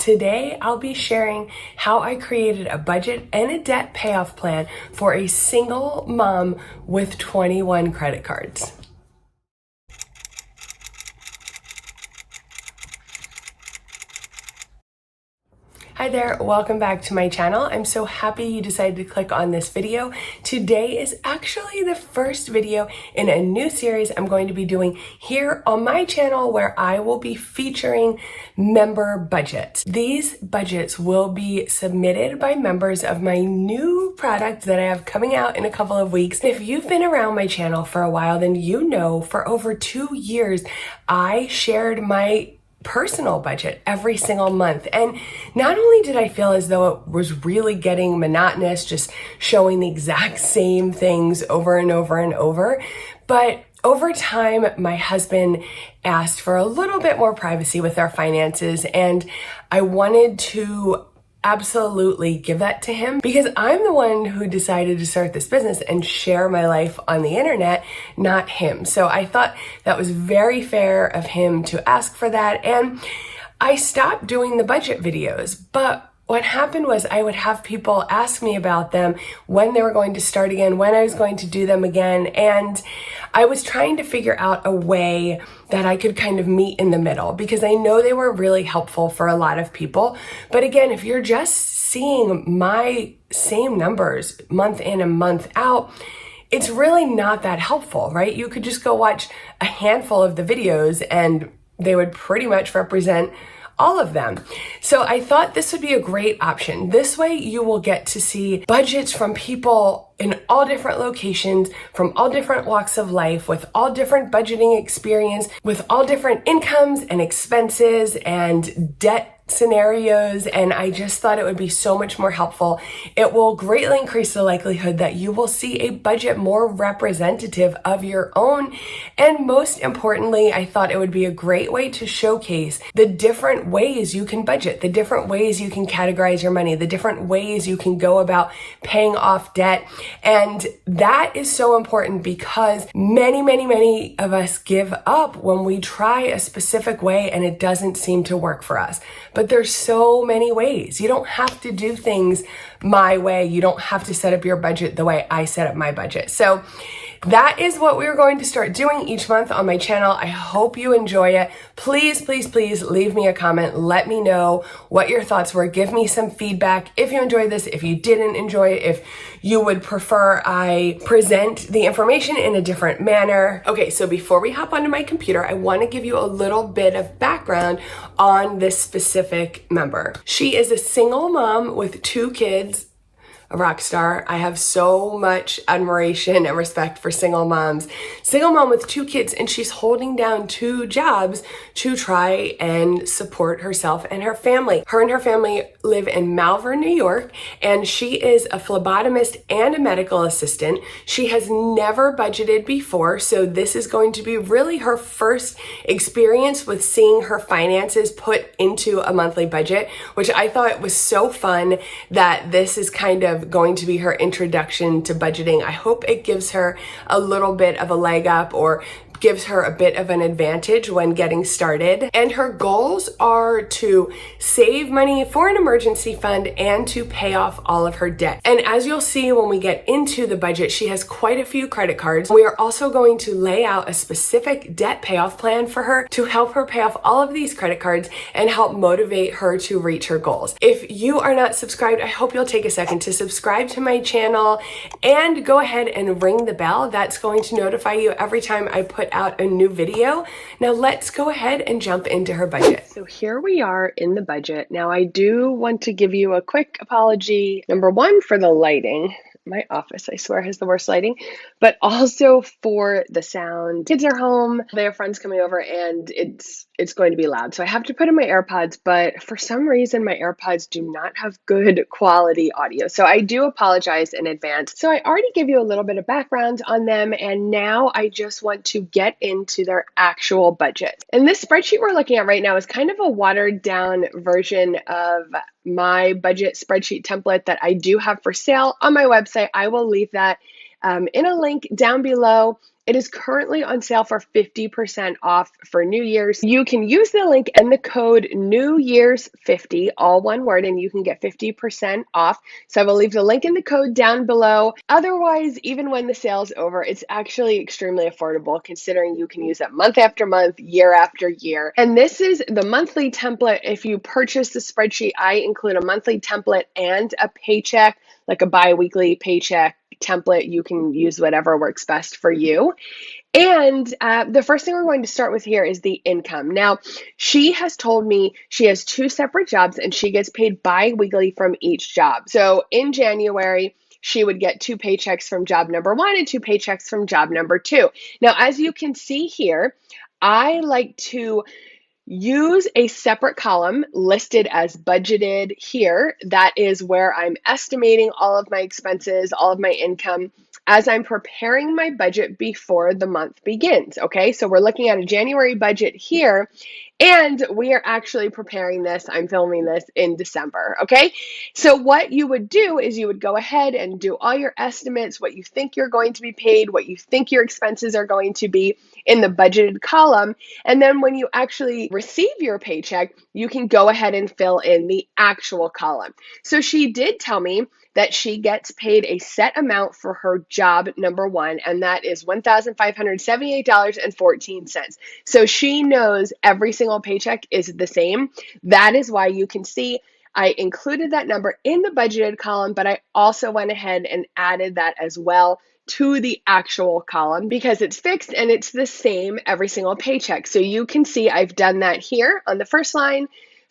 Today, I'll be sharing how I created a budget and a debt payoff plan for a single mom with 21 credit cards. Hi there, welcome back to my channel. I'm so happy you decided to click on this video. Today is actually the first video in a new series I'm going to be doing here on my channel where I will be featuring member budgets. These budgets will be submitted by members of my new product that I have coming out in a couple of weeks. If you've been around my channel for a while, then you know for over 2 years, I shared my personal budget every single month. And not only did I feel as though it was really getting monotonous, just showing the exact same things over and over and over, but over time, my husband asked for a little bit more privacy with our finances, and I wanted to absolutely give that to him because I'm the one who decided to start this business and share my life on the internet, not him. So I thought that was very fair of him to ask for that. And I stopped doing the budget videos, but what happened was I would have people ask me about them, when they were going to start again, when I was going to do them again. And I was trying to figure out a way that I could kind of meet in the middle because I know they were really helpful for a lot of people. But again, if you're just seeing my same numbers month in and month out, it's really not that helpful, right? You could just go watch a handful of the videos and they would pretty much represent all of them. So I thought this would be a great option. This way you will get to see budgets from people in all different locations, from all different walks of life, with all different budgeting experience, with all different incomes and expenses and debt scenarios, and I just thought it would be so much more helpful. It will greatly increase the likelihood that you will see a budget more representative of your own, and most importantly, I thought it would be a great way to showcase the different ways you can budget, the different ways you can categorize your money, the different ways you can go about paying off debt. And that is so important because many of us give up when we try a specific way and it doesn't seem to work for us. But there's so many ways. You don't have to do things my way. You don't have to set up your budget the way I set up my budget. So that is what we're going to start doing each month on my channel. I hope you enjoy it. Please leave me a comment. Let me know what your thoughts were. Give me some feedback if you enjoyed this, if you didn't enjoy it, if you would prefer I present the information in a different manner. Okay, so before we hop onto my computer, I want to give you a little bit of background on this specific member. She is a single mom with 2 kids, a rock star. I have so much admiration and respect for single moms. Single mom with 2 kids, and she's holding down 2 jobs to try and support herself and her family. Her and her family live in Malvern, New York, and she is a phlebotomist and a medical assistant. She has never budgeted before, so this is going to be really her first experience with seeing her finances put into a monthly budget, which I thought was so fun that this is kind of going to be her introduction to budgeting. I hope it gives her a little bit of a leg up or gives her a bit of an advantage when getting started. And her goals are to save money for an emergency fund and to pay off all of her debt. And as you'll see when we get into the budget, she has quite a few credit cards. We are also going to lay out a specific debt payoff plan for her to help her pay off all of these credit cards and help motivate her to reach her goals. If you are not subscribed, I hope you'll take a second to subscribe to my channel and go ahead and ring the bell. That's going to notify you every time I put out a new video. Now let's go ahead and jump into her budget. So here we are in the budget. Now I do want to give you a quick apology. Number one, for the lighting. My office, I swear, has the worst lighting, but also for the sound. Kids are home, they have friends coming over, and it's going to be loud. So I have to put in my AirPods, but for some reason my AirPods do not have good quality audio. So I do apologize in advance. So I already gave you a little bit of background on them, and now I just want to get into their actual budget. And this spreadsheet we're looking at right now is kind of a watered down version of my budget spreadsheet template that I do have for sale on my website. I will leave that in a link down below. It is currently on sale for 50% off for New Year's. You can use the link and the code New Year's 50, all one word, and you can get 50% off. So I will leave the link and the code down below. Otherwise, even when the sale's over, it's actually extremely affordable considering you can use it month after month, year after year. And this is the monthly template. If you purchase the spreadsheet, I include a monthly template and a paycheck, like a bi-weekly paycheck template. You can use whatever works best for you. And the first thing we're going to start with here is the income. Now, she has told me she has 2 separate jobs and she gets paid bi-weekly from each job. So in January, she would get 2 paychecks from job number 1 and 2 paychecks from job number 2. Now, as you can see here, I like to use a separate column listed as budgeted here. That is where I'm estimating all of my expenses, all of my income, as I'm preparing my budget before the month begins. Okay, so we're looking at a January budget here, and we are actually preparing this. I'm filming this in December. Okay, so what you would do is you would go ahead and do all your estimates, what you think you're going to be paid, what you think your expenses are going to be in the budgeted column. And then when you actually receive your paycheck, you can go ahead and fill in the actual column. So she did tell me that she gets paid a set amount for her job number 1, and that is $1,578.14. So she knows every single paycheck is the same. That is why you can see I included that number in the budgeted column, but I also went ahead and added that as well to the actual column because it's fixed and it's the same every single paycheck. So you can see I've done that here on the first line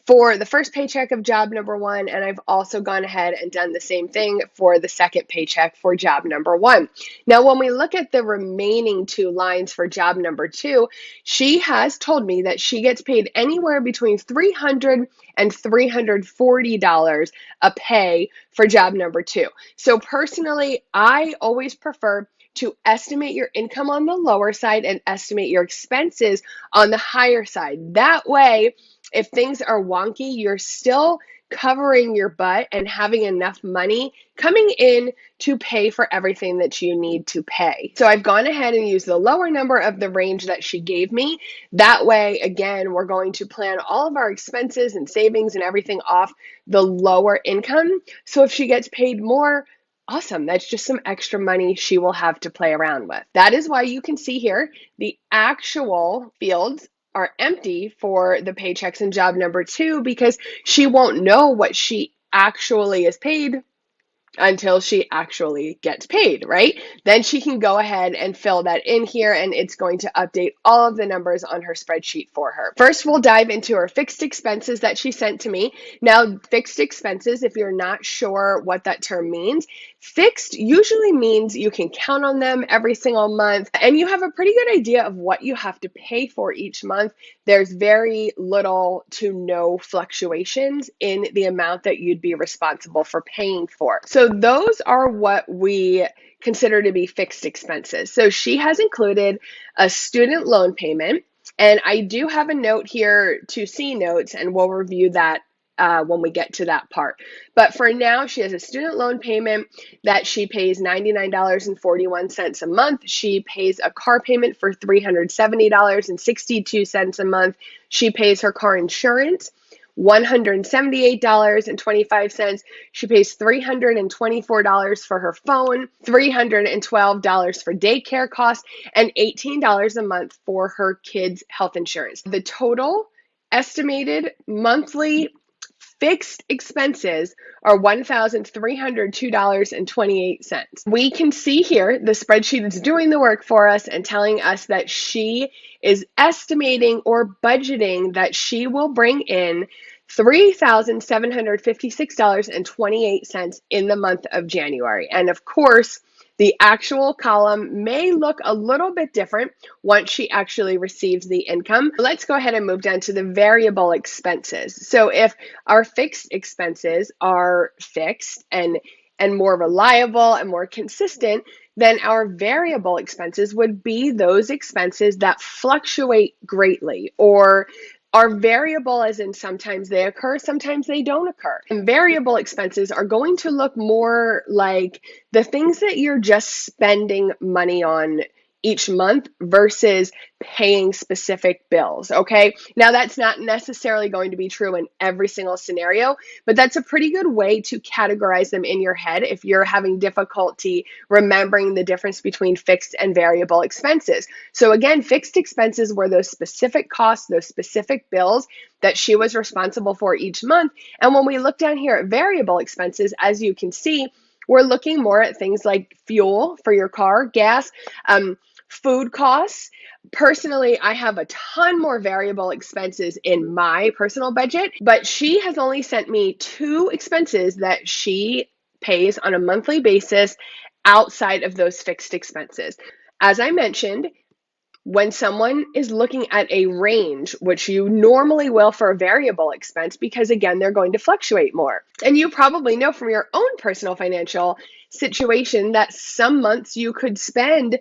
for the first paycheck of job number 1, and I've also gone ahead and done the same thing for the second paycheck for job number 1. Now, when we look at the remaining 2 lines for job number 2, she has told me that she gets paid anywhere between $300 and $340 a pay for job number 2. So personally, I always prefer to estimate your income on the lower side and estimate your expenses on the higher side. That way, if things are wonky, you're still covering your butt and having enough money coming in to pay for everything that you need to pay. So I've gone ahead and used the lower number of the range that she gave me. That way, again, we're going to plan all of our expenses and savings and everything off the lower income. So if she gets paid more, awesome. That's just some extra money she will have to play around with. That is why you can see here the actual fields are empty for the paychecks in job number 2 because she won't know what she actually is paid until she actually gets paid, right? Then she can go ahead and fill that in here and it's going to update all of the numbers on her spreadsheet for her. First, we'll dive into her fixed expenses that she sent to me. Now, fixed expenses, if you're not sure what that term means, fixed usually means you can count on them every single month and you have a pretty good idea of what you have to pay for each month. There's very little to no fluctuations in the amount that you'd be responsible for paying for. So those are what we consider to be fixed expenses. So she has included a student loan payment, and I do have a note here to see notes, and we'll review that when we get to that part. But for now, she has a student loan payment that she pays $99.41 a month. She pays a car payment for $370.62 a month. She pays her car insurance, $178.25. She pays $324 for her phone, $312 for daycare costs, and $18 a month for her kids' health insurance. The total estimated monthly fixed expenses are $1,302.28. We can see here the spreadsheet is doing the work for us and telling us that she is estimating or budgeting that she will bring in $3,756.28 in the month of January. And of course, the actual column may look a little bit different once she actually receives the income. Let's go ahead and move down to the variable expenses. So if our fixed expenses are fixed and more reliable and more consistent, then our variable expenses would be those expenses that fluctuate greatly or are variable, as in sometimes they occur, sometimes they don't occur. And variable expenses are going to look more like the things that you're just spending money on each month versus paying specific bills, okay? Now, that's not necessarily going to be true in every single scenario, but that's a pretty good way to categorize them in your head if you're having difficulty remembering the difference between fixed and variable expenses. So again, fixed expenses were those specific costs, those specific bills that she was responsible for each month. And when we look down here at variable expenses, as you can see, we're looking more at things like fuel for your car, gas, food costs. Personally, I have a ton more variable expenses in my personal budget, but she has only sent me 2 expenses that she pays on a monthly basis outside of those fixed expenses. As I mentioned, when someone is looking at a range, which you normally will for a variable expense, because again, they're going to fluctuate more. And you probably know from your own personal financial situation that some months you could spend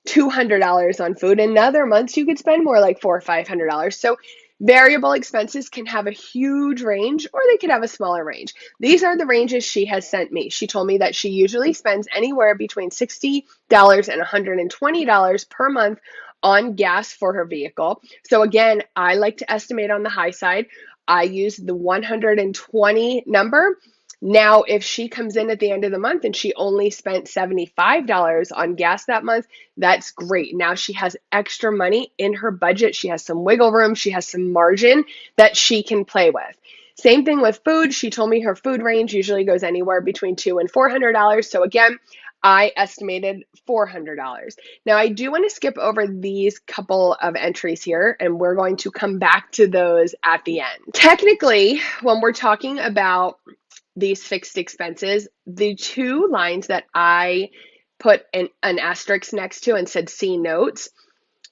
$200 on food, and other months you could spend more like $400 or $500. So variable expenses can have a huge range or they could have a smaller range. These are the ranges she has sent me. She told me that she usually spends anywhere between $60 and $120 per month on gas for her vehicle. So again, I like to estimate on the high side. I use the 120 number. Now, if she comes in at the end of the month and she only spent $75 on gas that month, that's great. Now she has extra money in her budget. She has some wiggle room. She has some margin that she can play with. Same thing with food. She told me her food range usually goes anywhere between $200 and $400. So again, I estimated $400. Now, I do want to skip over these couple of entries here, and we're going to come back to those at the end. Technically, when we're talking about these fixed expenses, the 2 lines that I put an asterisk next to and said see notes,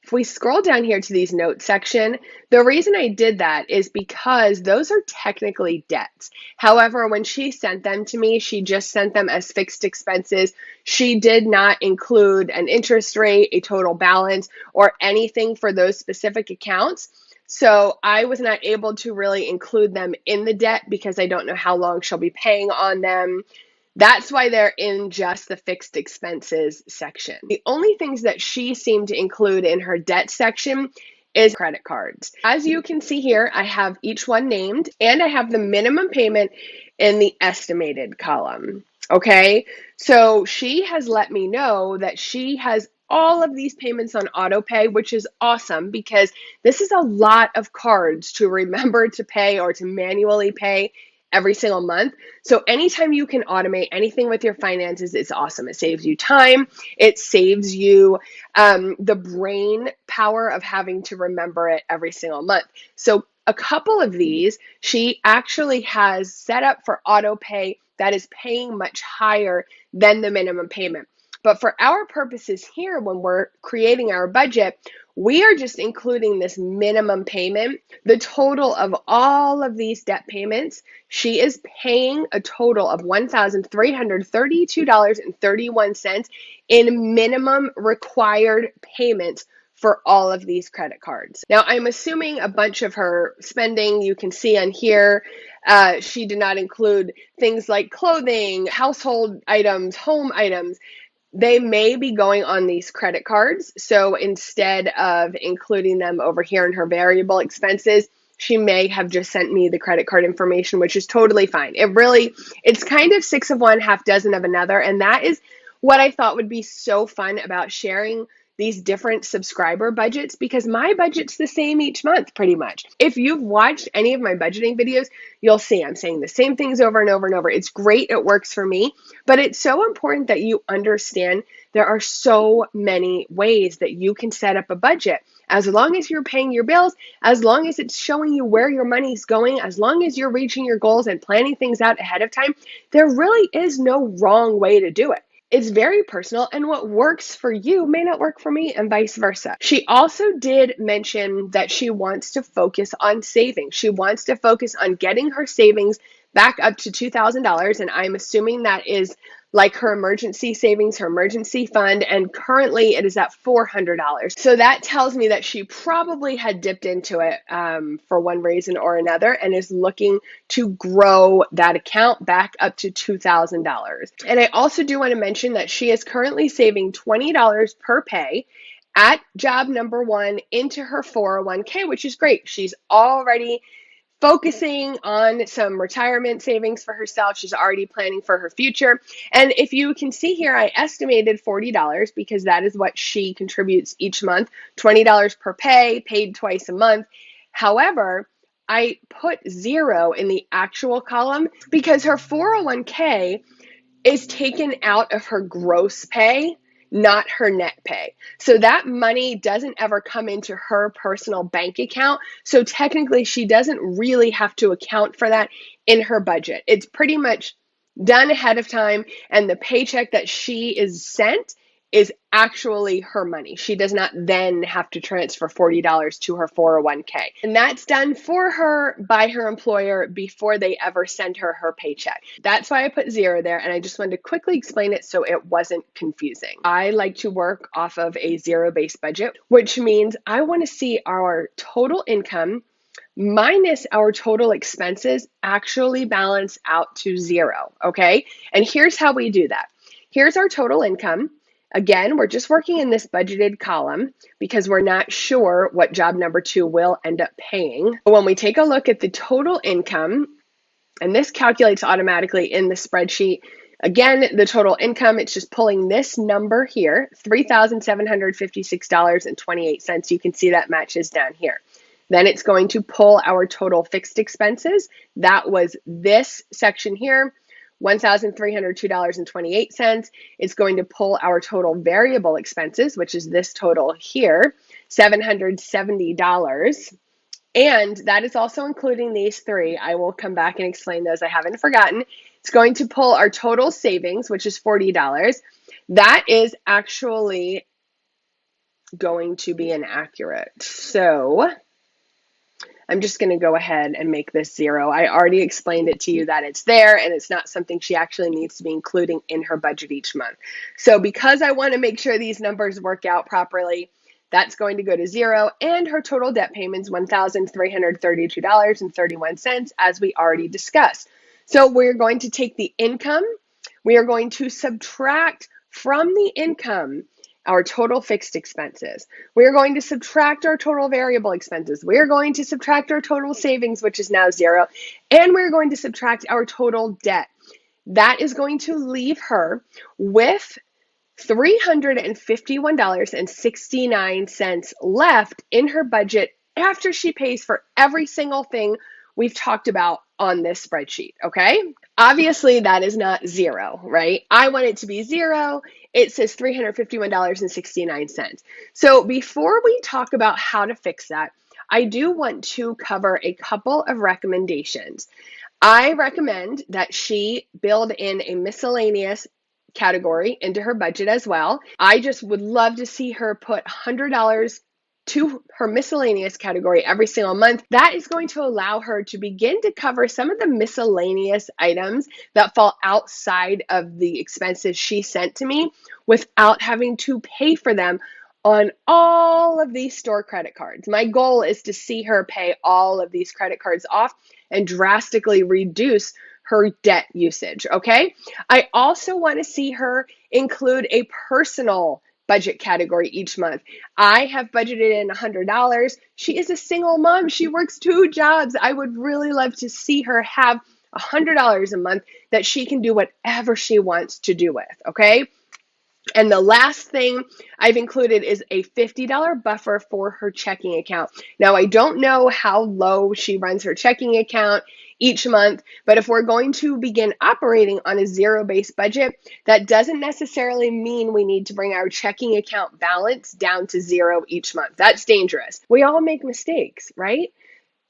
if we scroll down here to these notes section, the reason I did that is because those are technically debts. However, when she sent them to me, she just sent them as fixed expenses. She did not include an interest rate, a total balance, or anything for those specific accounts. So I was not able to really include them in the debt because I don't know how long she'll be paying on them. That's why they're in just the fixed expenses section. The only things that she seemed to include in her debt section is credit cards. As you can see here, I have each one named and I have the minimum payment in the estimated column. Okay, so she has let me know that she has all of these payments on auto pay, which is awesome because this is a lot of cards to remember to pay or to manually pay every single month. So anytime you can automate anything with your finances, it's awesome. It saves you time. It saves you the brain power of having to remember it every single month. So a couple of these, she actually has set up for auto pay that is paying much higher than the minimum payment. But for our purposes here, when we're creating our budget, we are just including this minimum payment. The total of all of these debt payments, she is paying a total of $1,332.31 in minimum required payments for all of these credit cards. Now, I'm assuming a bunch of her spending you can see on here. She did not include things like clothing, household items, home items. They may be going on these credit cards. So instead of including them over here in her variable expenses, she may have just sent me the credit card information, which is totally fine. It's kind of 6 of one, half dozen of another. And that is what I thought would be so fun about sharing these different subscriber budgets, because my budget's the same each month pretty much. If you've watched any of my budgeting videos, you'll see I'm saying the same things over and over and over. It's great. It works for me, but it's so important that you understand there are so many ways that you can set up a budget. As long as you're paying your bills, as long as it's showing you where your money's going, as long as you're reaching your goals and planning things out ahead of time, there really is no wrong way to do it. It's very personal, and what works for you may not work for me, and vice versa. She also did mention that she wants to focus on saving. She wants to focus on getting her savings back up to $2,000. And I'm assuming that is like her emergency savings, her emergency fund, and currently it is at $400. So that tells me that she probably had dipped into it for one reason or another and is looking to grow that account back up to $2,000. And I also do want to mention that she is currently saving $20 per pay at job number one into her 401k, which is great. She's already focusing on some retirement savings for herself. She's already planning for her future. And if you can see here, I estimated $40 because that is what she contributes each month, $20 per pay, paid twice a month. However, I put 0 in the actual column because her 401k is taken out of her gross pay, not her net pay. So that money doesn't ever come into her personal bank account. So technically, she doesn't really have to account for that in her budget. It's pretty much done ahead of time, and the paycheck that she is sent is actually her money. She does not then have to transfer $40 to her 401k. And that's done for her by her employer before they ever send her her paycheck. That's why I put 0 there, and I just wanted to quickly explain it so it wasn't confusing. I like to work off of a zero-based budget, which means I want to see our total income minus our total expenses actually balance out to 0, okay? And here's how we do that. Here's our total income. Again, we're just working in this budgeted column because we're not sure what job number 2 will end up paying. When we take a look at the total income, and this calculates automatically in the spreadsheet, again, the total income, it's just pulling this number here, $3,756.28. You can see that matches down here. Then it's going to pull our total fixed expenses. That was this section here, $1,302.28. It's going to pull our total variable expenses, which is this total here, $770. And that is also including these 3. I will come back and explain those. I haven't forgotten. It's going to pull our total savings, which is $40. That is actually going to be inaccurate. So I'm just going to go ahead and make this 0. I already explained it to you that it's there and it's not something she actually needs to be including in her budget each month. So because I want to make sure these numbers work out properly, that's going to go to 0, and her total debt payment is $1,332.31, as we already discussed. So we're going to take the income, we are going to subtract from the income our total fixed expenses. We are going to subtract our total variable expenses. We are going to subtract our total savings, which is now 0, and we're going to subtract our total debt. That is going to leave her with $351.69 left in her budget after she pays for every single thing we've talked about on this spreadsheet, okay? Obviously, that is not 0, right? I want it to be 0. It says $351.69. So before we talk about how to fix that, I do want to cover a couple of recommendations. I recommend that she build in a miscellaneous category into her budget as well. I just would love to see her put $100 to her miscellaneous category every single month. That is going to allow her to begin to cover some of the miscellaneous items that fall outside of the expenses she sent to me without having to pay for them on all of these store credit cards. My goal is to see her pay all of these credit cards off and drastically reduce her debt usage, okay? I also want to see her include a personal budget category each month. I have budgeted in $100. She is a single mom. She works 2 jobs. I would really love to see her have $100 a month that she can do whatever she wants to do with, okay? And the last thing I've included is a $50 buffer for her checking account. Now, I don't know how low she runs her checking account each month, but if we're going to begin operating on a zero-based budget, that doesn't necessarily mean we need to bring our checking account balance down to 0 each month. That's dangerous. We all make mistakes, right?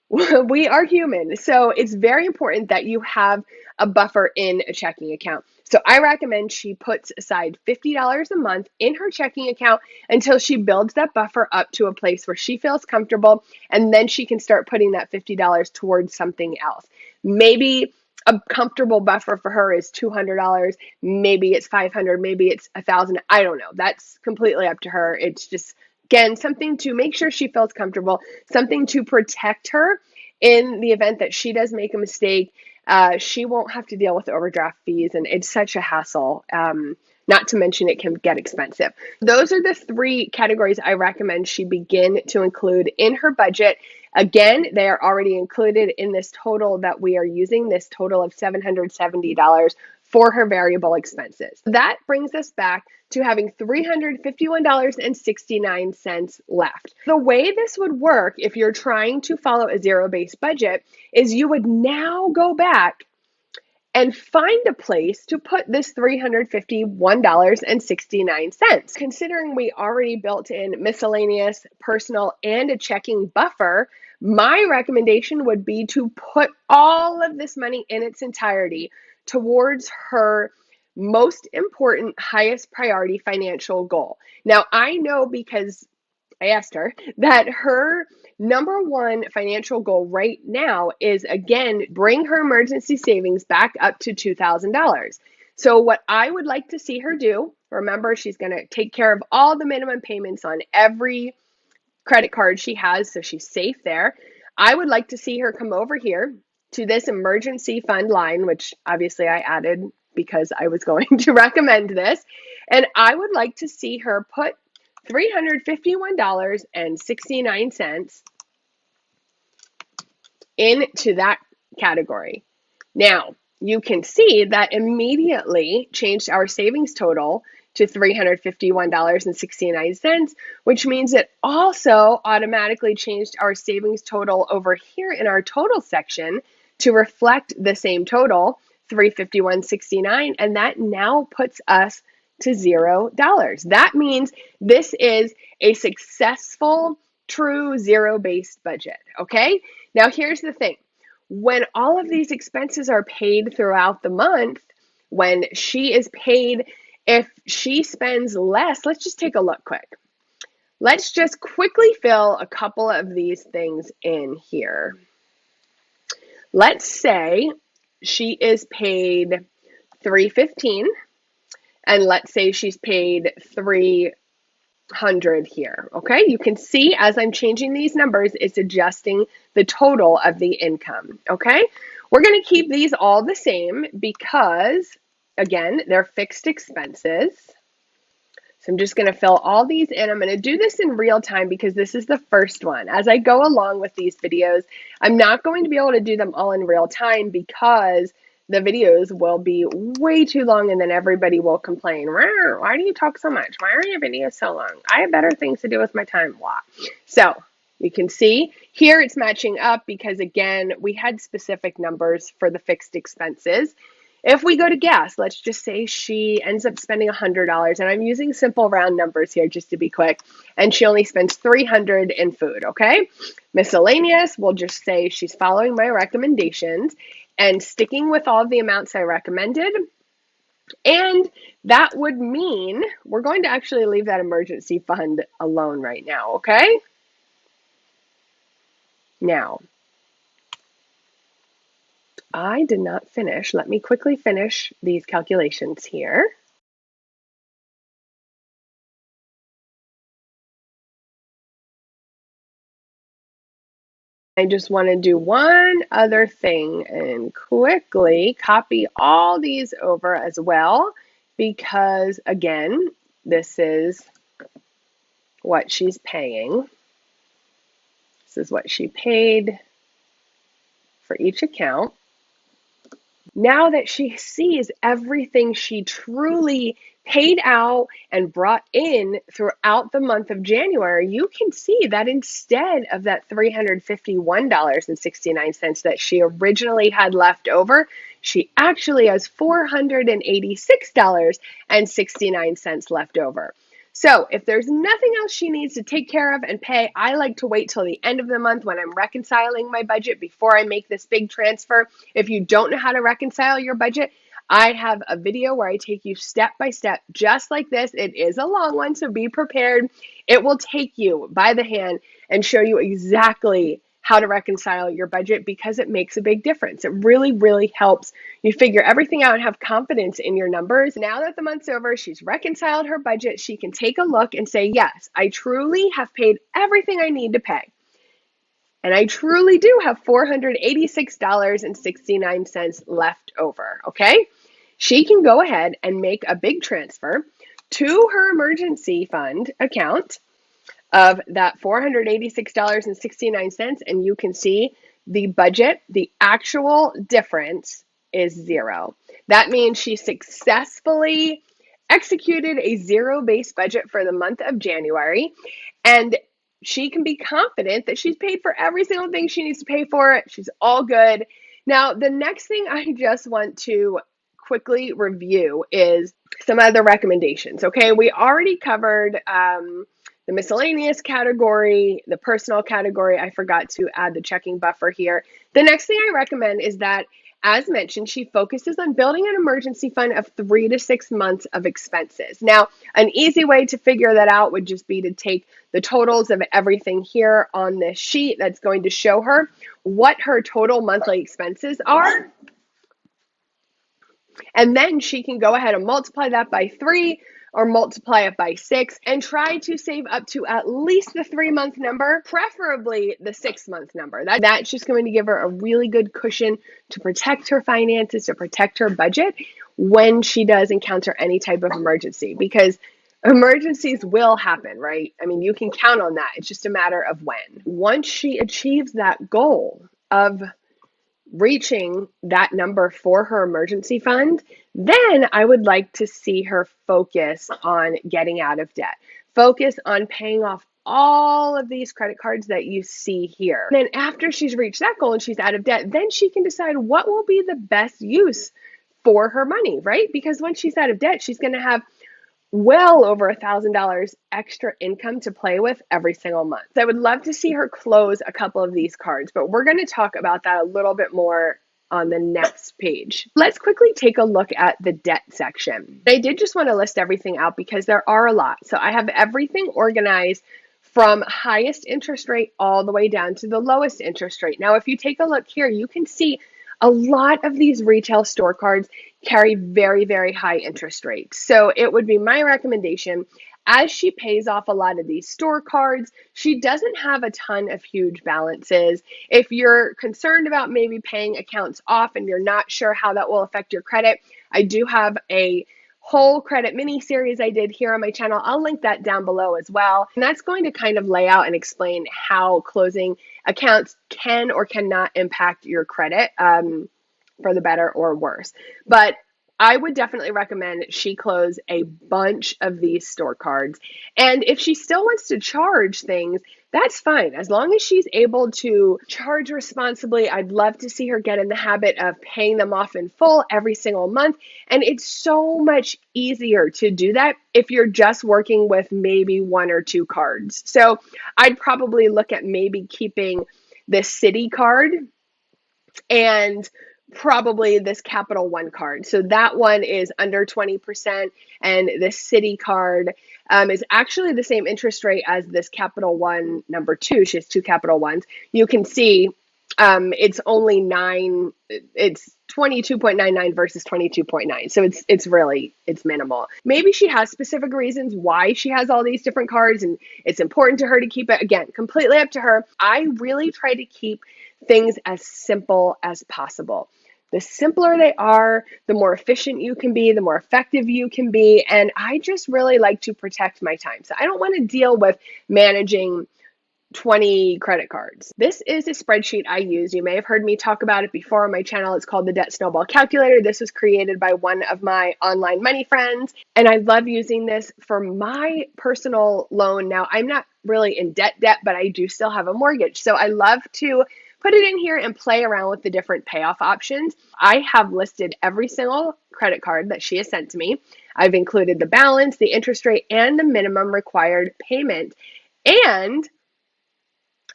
We are human, so it's very important that you have a buffer in a checking account. So I recommend she puts aside $50 a month in her checking account until she builds that buffer up to a place where she feels comfortable, and then she can start putting that $50 towards something else. Maybe a comfortable buffer for her is $200. Maybe it's $500, maybe it's $1,000. I don't know. That's completely up to her. It's just, again, something to make sure she feels comfortable, something to protect her in the event that she does make a mistake. She won't have to deal with overdraft fees, and it's such a hassle. Not to mention it can get expensive. Those are the 3 categories I recommend she begin to include in her budget. Again, they are already included in this total that we are using, this total of $770 for her variable expenses. That brings us back to having $351.69 left. The way this would work if you're trying to follow a zero-based budget is you would now go back and find a place to put this $351.69. Considering we already built in miscellaneous, personal, and a checking buffer, my recommendation would be to put all of this money in its entirety towards her most important, highest priority financial goal. Now, I know because I asked her that her number one financial goal right now is, again, bring her emergency savings back up to $2,000. So what I would like to see her do, remember, she's going to take care of all the minimum payments on every credit card she has, so she's safe there. I would like to see her come over here to this emergency fund line, which obviously I added because I was going to recommend this. And I would like to see her put $351.69 into that category. Now, you can see that immediately changed our savings total to $351.69, which means it also automatically changed our savings total over here in our total section to reflect the same total, $351.69, and that now puts us to $0. That means this is a successful, true zero-based budget, okay? Now, here's the thing. When all of these expenses are paid throughout the month, when she is paid, if she spends less, let's just take a look quick. Let's just quickly fill a couple of these things in here. Let's say she is paid $315, and let's say she's paid $300 here, okay? You can see as I'm changing these numbers, it's adjusting the total of the income, okay? We're going to keep these all the same because, again, they're fixed expenses. So I'm just going to fill all these in. I'm going to do this in real time because this is the first one. As I go along with these videos, I'm not going to be able to do them all in real time because the videos will be way too long and then everybody will complain, why do you talk so much? Why are your videos so long? I have better things to do with my time. Blah. So you can see here it's matching up because, again, we had specific numbers for the fixed expenses. If we go to gas, let's just say she ends up spending $100, and I'm using simple round numbers here just to be quick, and she only spends $300 in food, okay? Miscellaneous, we'll just say she's following my recommendations and sticking with all the amounts I recommended. And that would mean we're going to actually leave that emergency fund alone right now, okay? Now, I did not finish. Let me quickly finish these calculations here. I just want to do one other thing and quickly copy all these over as well because, again, this is what she's paying. This is what she paid for each account. Now that she sees everything she truly paid out and brought in throughout the month of January, you can see that instead of that $351.69 that she originally had left over, she actually has $486.69 left over. So if there's nothing else she needs to take care of and pay, I like to wait till the end of the month when I'm reconciling my budget before I make this big transfer. If you don't know how to reconcile your budget, I have a video where I take you step by step, just like this. It is a long one, so be prepared. It will take you by the hand and show you exactly how to reconcile your budget, because it makes a big difference. It really, really helps you figure everything out and have confidence in your numbers. Now that the month's over, she's reconciled her budget, she can take a look and say, yes, I truly have paid everything I need to pay. And I truly do have $486.69 left over, okay? She can go ahead and make a big transfer to her emergency fund account of that $486.69, and you can see the budget, the actual difference is zero. That means she successfully executed a zero-based budget for the month of January, and she can be confident that she's paid for every single thing she needs to pay for. She's all good. Now, the next thing I just want to quickly review is some other recommendations. Okay, we already covered the miscellaneous category, the personal category. I forgot to add the checking buffer here. The next thing I recommend is that, as mentioned, she focuses on building an emergency fund of 3 to 6 months of expenses. Now, an easy way to figure that out would just be to take the totals of everything here on this sheet that's going to show her what her total monthly expenses are. And then she can go ahead and multiply that by 3 or multiply it by 6 and try to save up to at least the 3-month number, preferably the 6-month number. That's just going to give her a really good cushion to protect her finances, to protect her budget when she does encounter any type of emergency, because emergencies will happen, right? I mean, you can count on that. It's just a matter of when. Once she achieves that goal of reaching that number for her emergency fund, then I would like to see her focus on getting out of debt. Focus on paying off all of these credit cards that you see here. And then after she's reached that goal and she's out of debt, then she can decide what will be the best use for her money, right? Because once she's out of debt, she's going to have well over $1,000 extra income to play with every single month. So I would love to see her close a couple of these cards, but we're going to talk about that a little bit more on the next page. Let's quickly take a look at the debt section. I did just want to list everything out because there are a lot. So I have everything organized from highest interest rate all the way down to the lowest interest rate. Now, if you take a look here, you can see a lot of these retail store cards carry very, very high interest rates. So it would be my recommendation, as she pays off a lot of these store cards, she doesn't have a ton of huge balances. If you're concerned about maybe paying accounts off and you're not sure how that will affect your credit, I do have a whole credit mini series I did here on my channel. I'll link that down below as well. And that's going to kind of lay out and explain how closing accounts can or cannot impact your credit for the better or worse. But I would definitely recommend she close a bunch of these store cards. And if she still wants to charge things, that's fine. As long as she's able to charge responsibly, I'd love to see her get in the habit of paying them off in full every single month. And it's so much easier to do that if you're just working with maybe 1 or 2 cards. So I'd probably look at maybe keeping the Citi card and probably this Capital One card. So that one is under 20%, and the Citi card is actually the same interest rate as this Capital One number 2. She has 2 Capital Ones. You can see it's only 22.99 versus 22.9. So it's minimal. Maybe she has specific reasons why she has all these different cards and it's important to her to keep it. Again, completely up to her. I really try to keep things as simple as possible. The simpler they are, the more efficient you can be, the more effective you can be. And I just really like to protect my time. So I don't want to deal with managing 20 credit cards. This is a spreadsheet I use. You may have heard me talk about it before on my channel. It's called the Debt Snowball Calculator. This was created by one of my online money friends, and I love using this for my personal loan. Now, I'm not really in debt, but I do still have a mortgage. So I love to put it in here and play around with the different payoff options. I have listed every single credit card that she has sent to me. I've included the balance, the interest rate, and the minimum required payment. And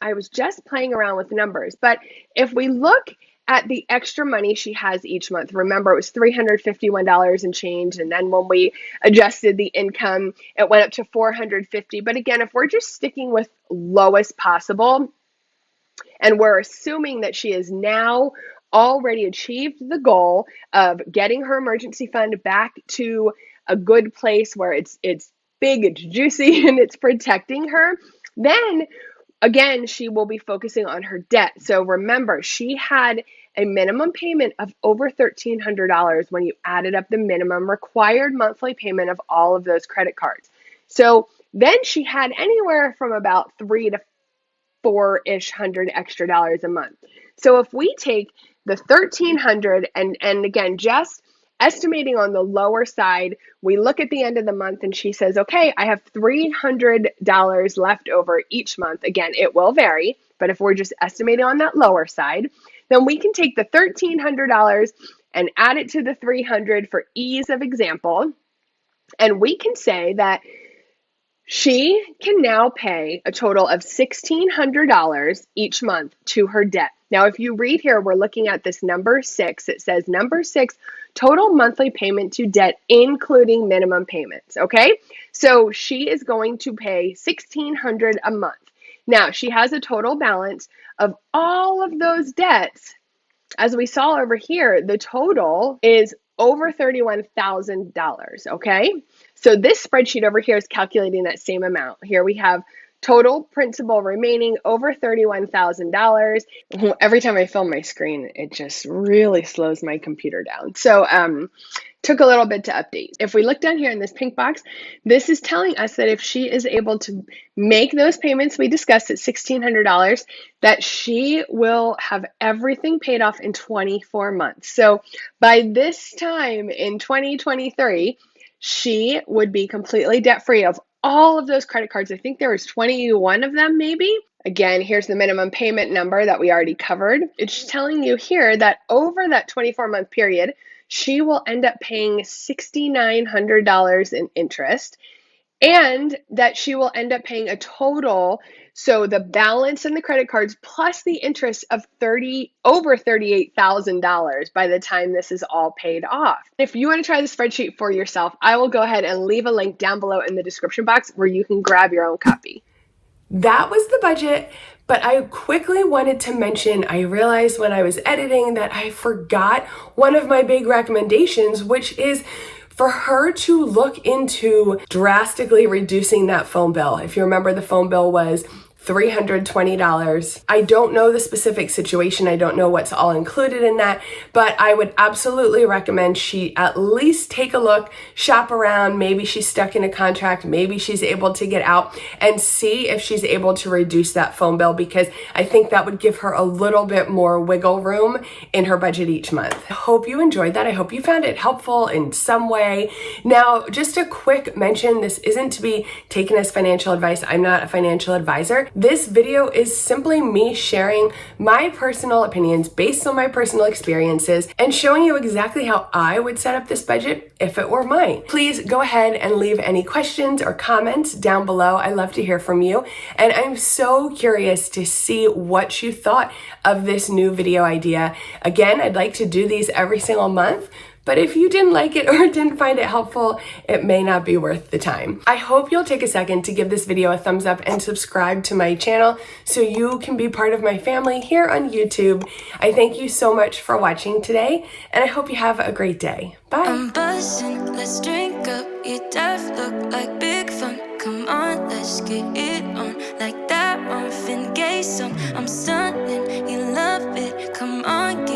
I was just playing around with numbers. But if we look at the extra money she has each month, remember it was $351 and change. And then when we adjusted the income, it went up to $450. But again, if we're just sticking with lowest possible, And we're assuming that she has now already achieved the goal of getting her emergency fund back to a good place where it's big, it's juicy, and it's protecting her. Then again, she will be focusing on her debt. So remember, she had a minimum payment of over $1,300 when you added up the minimum required monthly payment of all of those credit cards. So then she had anywhere from about $300 to $400-ish extra dollars a month. So if we take the $1,300 and again, just estimating on the lower side, we look at the end of the month and she says, okay, I have $300 left over each month. Again, it will vary, but if we're just estimating on that lower side, then we can take the $1,300 and add it to the $300 for ease of example. And we can say that she can now pay a total of $1,600 each month to her debt. Now, if you read here, we're looking at this number 6. It says number 6, total monthly payment to debt, including minimum payments. Okay, so she is going to pay $1,600 a month. Now, she has a total balance of all of those debts. As we saw over here, the total is over $31,000, okay? So this spreadsheet over here is calculating that same amount. Here we have total principal remaining over $31,000. Every time I film my screen, it just really slows my computer down. So took a little bit to update. If we look down here in this pink box, this is telling us that if she is able to make those payments we discussed at $1,600, that she will have everything paid off in 24 months. So by this time in 2023, she would be completely debt-free of all of those credit cards. I think there was 21 of them maybe. Again, here's the minimum payment number that we already covered. It's telling you here that over that 24-month period, she will end up paying $6,900 in interest, and that she will end up paying a total, so the balance in the credit cards plus the interest of over $38,000 by the time this is all paid off. If you want to try the spreadsheet for yourself, I will go ahead and leave a link down below in the description box where you can grab your own copy. That was the budget, but I quickly wanted to mention, I realized when I was editing that I forgot one of my big recommendations, which is for her to look into drastically reducing that phone bill. If you remember, the phone bill was $320. I don't know the specific situation. I don't know what's all included in that, but I would absolutely recommend she at least take a look, shop around. Maybe she's stuck in a contract. Maybe she's able to get out and see if she's able to reduce that phone bill, because I think that would give her a little bit more wiggle room in her budget each month. I hope you enjoyed that. I hope you found it helpful in some way. Now, just a quick mention, this isn't to be taken as financial advice. I'm not a financial advisor. This video is simply me sharing my personal opinions based on my personal experiences and showing you exactly how I would set up this budget if it were mine. Please go ahead and leave any questions or comments down below. I love to hear from you. And I'm so curious to see what you thought of this new video idea. Again, I'd like to do these every single month, but if you didn't like it or didn't find it helpful, it may not be worth the time. I hope you'll take a second to give this video a thumbs up and subscribe to my channel so you can be part of my family here on YouTube. I thank you so much for watching today, and I hope you have a great day. Bye. I'm buzzing, let's drink up. Your death look like big fun. Come on, let's get it on. Like that Marvin Gaye song. I'm stunning, you love it. Come on.